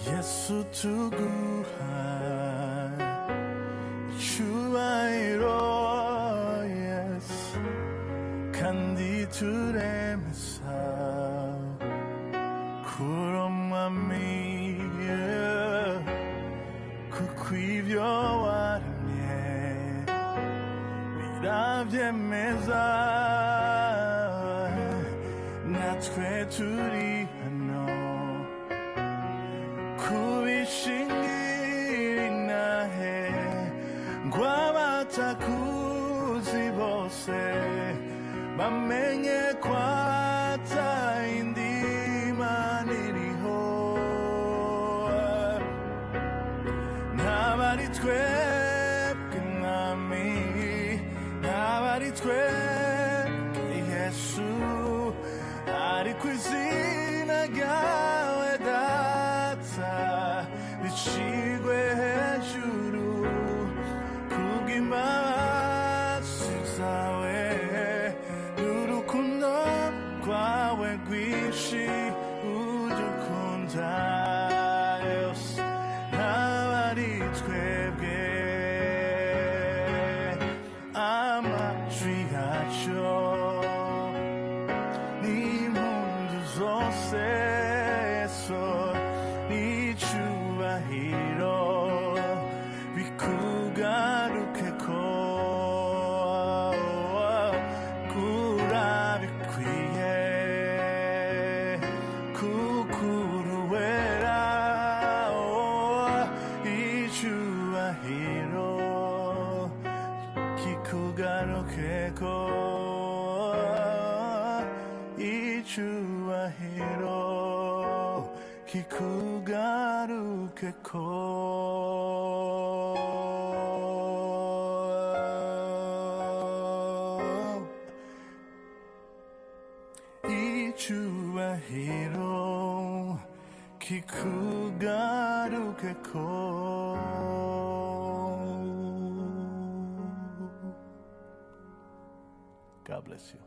예수 투구할 주와이로 예수 간디 두레메사 kuromamia kukwivyowaramye biravyemeza natwe turi hano kubishingira inahe ngw'abatakuzi bose bamenye kwatayindi Imana iriho ntabari twebwe mwami ntabari twebwe Yesu ariko izina ryawe data ricigwe hejuru kubw'imbabazi zawe n'urukundo rwawe rwinshi udukunda yose ntabari twebwe amajwi yacu n'impundu zose Yesu n'icubahiro bikugarukeko kurabikwiye kukuruwera icubahiro kikugarukeko icubahiro kikugarukeko icubahiro kikugarukeko. God bless you.